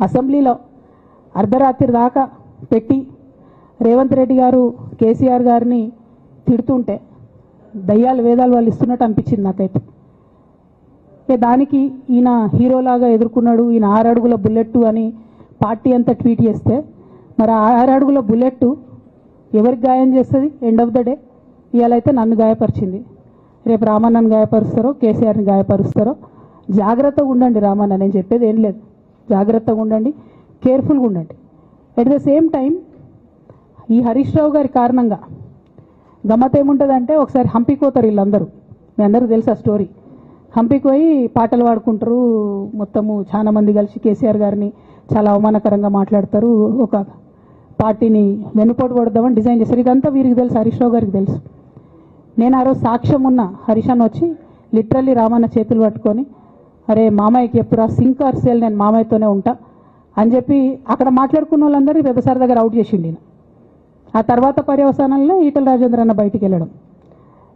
అసెంబ్లీలో అర్ధరాత్రి దాకా పెట్టి రేవంత్ రెడ్డి గారు కేసీఆర్ గారిని తిడుతుంటే దయ్యాలు వేదాలు వాళ్ళు ఇస్తున్నట్టు అనిపించింది నాకైతే. దానికి ఈయన హీరోలాగా ఎదుర్కొన్నాడు, ఈయన 6 అడుగుల బుల్లెట్ అని పార్టీ అంతా ట్వీట్ చేస్తే, మరి 6 అడుగుల బుల్లెట్ ఎవరికి గాయం చేస్తుంది? ఎండ్ ఆఫ్ ద డే ఇవాళైతే నన్ను గాయపరిచింది, రేపు రామన్నను గాయపరుస్తారో కేసీఆర్ని గాయపరుస్తారో. జాగ్రత్తగా ఉండండి రామన్న, నేను చెప్పేది ఏం లేదు, జాగ్రత్తగా ఉండండి, కేర్ఫుల్గా ఉండండి. ఎట్ ద సేమ్ టైం ఈ హరీష్ రావు గారి కారణంగా గమ్మత్ ఏముంటుందంటే, ఒకసారి హంపీకి పోతారు వీళ్ళందరూ, మీ అందరికీ తెలుసు ఆ స్టోరీ. హంపీకి పోయి పాటలు పాడుకుంటారు, మొత్తము చాలా మంది కలిసి కేసీఆర్ గారిని చాలా అవమానకరంగా మాట్లాడతారు, ఒక పార్టీని వెనుపోటు పడదామని డిజైన్ చేశారు. ఇదంతా వీరికి తెలుసు, హరీష్ రావు గారికి తెలుసు. నేను ఆ రోజు సాక్ష్యం ఉన్న హరీష్ అన్న వచ్చి లిటరల్లీ రామన్న చేతులు పట్టుకొని, అరే మామయ్యకి ఎప్పుడా సింక్ ఆర్ సేల్, నేను మామయ్యతోనే ఉంటా అని చెప్పి అక్కడ మాట్లాడుకున్న వాళ్ళందరినీ పెద్దసారి దగ్గర అవుట్ చేసిండి. ఆ తర్వాత పర్యవసానంలో ఈటల రాజేంద్ర అన్న బయటికి వెళ్ళడం.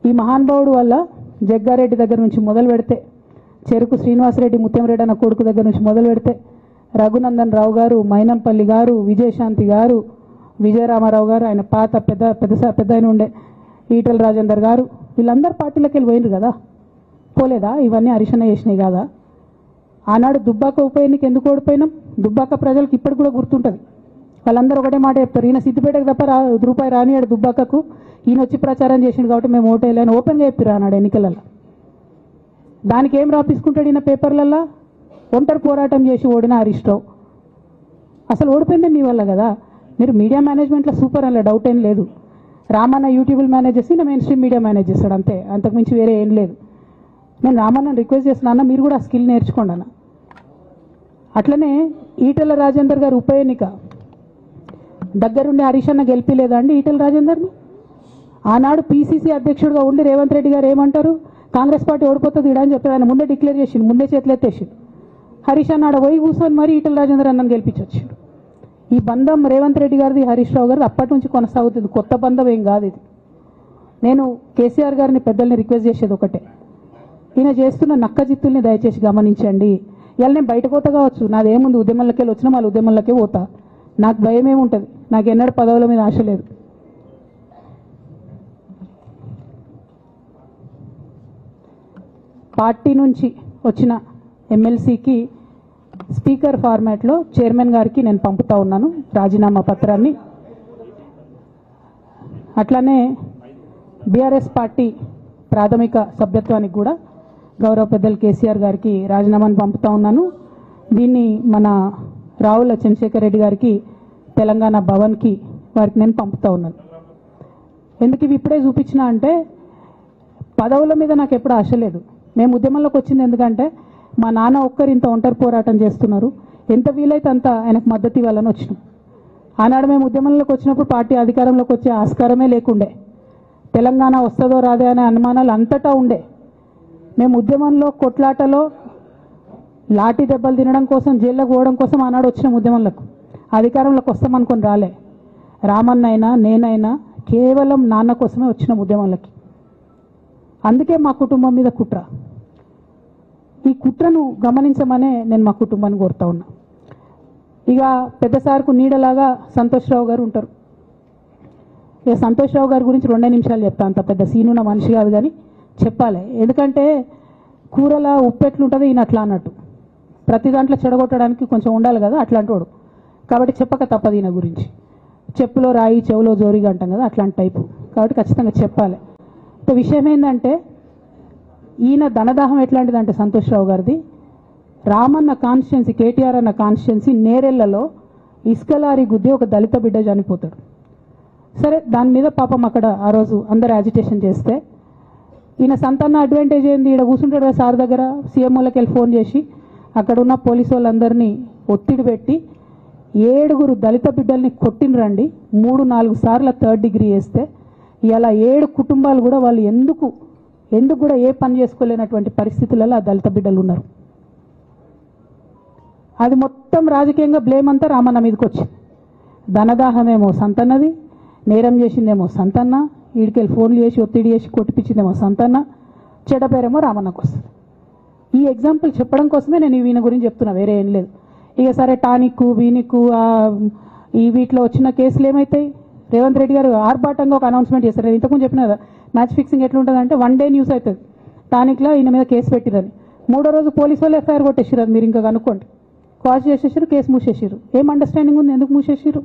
ఈ మహానుభావుడు వల్ల జగ్గారెడ్డి దగ్గర నుంచి మొదలు పెడితే, చెరుకు శ్రీనివాసరెడ్డి ముత్యంరెడ్డి అన్న కొడుకు దగ్గర నుంచి మొదలు పెడితే, రఘునందన్ రావు గారు, మైనంపల్లి గారు, విజయశాంతి గారు, విజయరామారావు గారు, ఆయన పాత పెద్ద ఆయన ఉండే ఈటల రాజేందర్ గారు, వీళ్ళందరూ పార్టీలోకి వెళ్ళి పోయినారు కదా, పోలేదా? ఇవన్నీ హరీషన్న చేసినాయి కాదా? ఆనాడు దుబ్బాక ఉప ఎన్నిక ఎందుకు ఓడిపోయినాం? దుబ్బాక ప్రజలకు ఇప్పటికి కూడా గుర్తుంటుంది. వాళ్ళందరూ ఒకటే మాట చెప్తారు, ఈయన సిద్దిపేటకు తప్ప రూపాయి రానియాడు దుబ్బాకకు, ఈయన వచ్చి ప్రచారం చేసిండు కాబట్టి మేము ఓటేయాలని ఓపెన్గా చెప్పారు ఆనాడు ఎన్నికలలో. దానికి ఏం రాపించుకుంటాడు ఈయన పేపర్లల్లో? ఒంటరి పోరాటం చేసి ఓడిన హరీష్ రావు. అసలు ఓడిపోయింది మీ వల్ల కదా. మీరు మీడియా మేనేజ్మెంట్లో సూపర్ అలా డౌట్ ఏం లేదు. రామన్న యూట్యూబ్లు మేనేజ్ చేసి నా మెయిన్ స్ట్రీమ్ మీడియా మేనేజ్ చేస్తాడు అంతే, అంతకుమించి వేరే ఏం లేదు. నేను రామన్నని రిక్వెస్ట్ చేస్తున్నా, అన్న మీరు కూడా ఆ స్కిల్ నేర్చుకోండి అన్న. అట్లనే ఈటల రాజేందర్ గారు ఉప ఎన్నిక దగ్గరుండి హరీష్ అన్న గెలిపిలేదా అండి ఈటల రాజేందర్ని? ఆనాడు పీసీసీ అధ్యక్షుడిగా ఉండి రేవంత్ రెడ్డి గారు ఏమంటారు, కాంగ్రెస్ పార్టీ ఓడిపోతుంది ఇడా అని చెప్తాడు. ఆయన ముందే డిక్లేర్ చేసిండు, ముందే చేతులు ఎత్తేసిండు. హరీష్ అన్న ఆడ పోయి కూర్చొని మరి ఈటల రాజేందర్ అన్నని గెలిపించొచ్చాడు. ఈ బంధం రేవంత్ రెడ్డి గారిది హరీష్ రావు గారిది అప్పటి నుంచి కొనసాగుతుంది, కొత్త బంధం ఏం కాదు ఇది. నేను కేసీఆర్ గారిని పెద్దల్ని రిక్వెస్ట్ చేసేది ఒకటే, ఈయన చేస్తున్న నక్క జిత్తుల్ని దయచేసి గమనించండి. ఇవాళ నేను బయట పోతా కావచ్చు, నాదేముంది, ఉద్యమంలోకి వెళ్ళి వచ్చినా వాళ్ళ ఉద్యమంలోకే పోతా, నాకు భయం ఏముంటుంది, నాకు ఎన్నడూ పదవుల మీద ఆశ లేదు. పార్టీ నుంచి వచ్చిన ఎమ్మెల్సీకి స్పీకర్ ఫార్మాట్లో చైర్మన్ గారికి నేను పంపుతా ఉన్నాను రాజీనామా పత్రాన్ని. అట్లానే బీఆర్ఎస్ పార్టీ ప్రాథమిక సభ్యత్వానికి కూడా గౌరవ పెద్దలు కేసీఆర్ గారికి రాజీనామాను పంపుతా ఉన్నాను. దీన్ని మన రావుల చంద్రశేఖర్ రెడ్డి గారికి తెలంగాణ భవన్కి వారికి నేను పంపుతా ఉన్నాను. ఎందుకు ఇవి ఇప్పుడే చూపించిన అంటే, పదవుల మీద నాకు ఎప్పుడు ఆశ లేదు. మేము ఉద్యమంలోకి వచ్చింది ఎందుకంటే మా నాన్న ఒక్కరు ఇంత ఒంటరి పోరాటం చేస్తున్నారు, ఎంత వీలైతే అంత ఆయనకు మద్దతు ఇవ్వాలని వచ్చినాం. ఆనాడు మేము ఉద్యమంలోకి వచ్చినప్పుడు పార్టీ అధికారంలోకి వచ్చే ఆస్కారమే లేకుండే, తెలంగాణ వస్తుందో రాదే అనే అనుమానాలు అంతటా ఉండే. మేము ఉద్యమంలో కొట్లాటలో లాఠీ దెబ్బలు తినడం కోసం, జైల్లోకి పోవడం కోసం ఆనాడు వచ్చినాం ఉద్యమంలోకి. అధికారంలోకి వస్తామనుకొని రాలే. రామన్నైనా నేనైనా కేవలం నాన్న కోసమే వచ్చినాం ఉద్యమంలోకి. అందుకే మా కుటుంబం మీద కుట్ర. ఈ కుట్రను గమనించమనే నేను మా కుటుంబాన్ని కోరుతా ఉన్నా. ఇక పెద్ద సార్కు నీడలాగా సంతోష్ రావు గారు ఉంటారు. ఇక సంతోష్ రావు గారి గురించి 2 నిమిషాలు చెప్తాను, అంత పెద్ద సీనున్న మనిషి కాదు కానీ చెప్పాలి. ఎందుకంటే కూరల ఉప్పు ఎట్లుంటుంది ఈయన అట్లా అన్నట్టు, ప్రతి దాంట్లో చెడగొట్టడానికి కొంచెం ఉండాలి కదా అట్లాంటి వాడు, కాబట్టి చెప్పక తప్పదు ఈయన గురించి. చెప్పులో రాయి చెవులో జోరిగా అంటాం కదా అట్లాంటి టైపు, కాబట్టి ఖచ్చితంగా చెప్పాలి. విషయం ఏంటంటే, ఈయన ధనదాహం ఎట్లాంటిదంటే సంతోష్ రావు గారిది, రామన్న కాన్స్టిట్యున్సీ, కేటీఆర్ అన్న కాన్స్టిట్యున్సీ నేరెళ్లలో ఇసుకలారి గుద్ది ఒక దళిత బిడ్డ చనిపోతాడు. సరే, దాని మీద పాపం అక్కడ ఆ రోజు అందరు యాజిటేషన్ చేస్తే, ఈయన సంతాన అడ్వాంటేజ్ ఏంది, ఈడ కూర్చుంటాడు కదా సార్ దగ్గర, సీఎంఓలకి వెళ్ళి ఫోన్ చేసి అక్కడ ఉన్న పోలీసు వాళ్ళందరినీ ఒత్తిడి పెట్టి 7 దళిత బిడ్డల్ని కొట్టినరండి. 3-4 సార్లు 3rd డిగ్రీ వేస్తే ఇలా 7 కుటుంబాలు కూడా వాళ్ళు ఎందుకు కూడా ఏ పని చేసుకోలేనటువంటి పరిస్థితులలో ఆ దళిత బిడ్డలు ఉన్నారు. అది మొత్తం రాజకీయంగా బ్లేమ్ అంతా రామన్న మీదకి వచ్చింది. ధనదాహమేమో సంతన్నది, నేరం చేసిందేమో సంతన్న, వీడికెళ్ళి ఫోన్లు చేసి ఒత్తిడి చేసి కొట్టిపించిందేమో సంతన్న, చెడ్డ పేరేమో రామన్నకు వస్తుంది. ఈ ఎగ్జాంపుల్ చెప్పడం కోసమే నేను ఈయన గురించి చెప్తున్నా, వేరే ఏం లేదు. ఇక సరే టానిక్ వీనిక్ ఈ వీటిలో వచ్చిన కేసులు ఏమవుతాయి? రేవంత్ రెడ్డి గారు ఆర్భాటంగా ఒక అనౌన్స్మెంట్ చేస్తారు. నేను ఇంతకుముందు చెప్పిన కదా, మ్యాచ్ ఫిక్సింగ్ ఎట్లుంటుందంటే 1 డే న్యూస్ అవుతుంది, టానిక్లో ఈయన మీద కేసు పెట్టిరని. 3వ రోజు పోలీసు వాళ్ళు FIR కొట్టేసారు. అది మీరు ఇంకా కనుక్కోండి. క్వాష్ చేసేసారు, కేసు మూసేసారు. ఏం అండర్స్టాండింగ్ ఉంది? ఎందుకు మూసేసారు?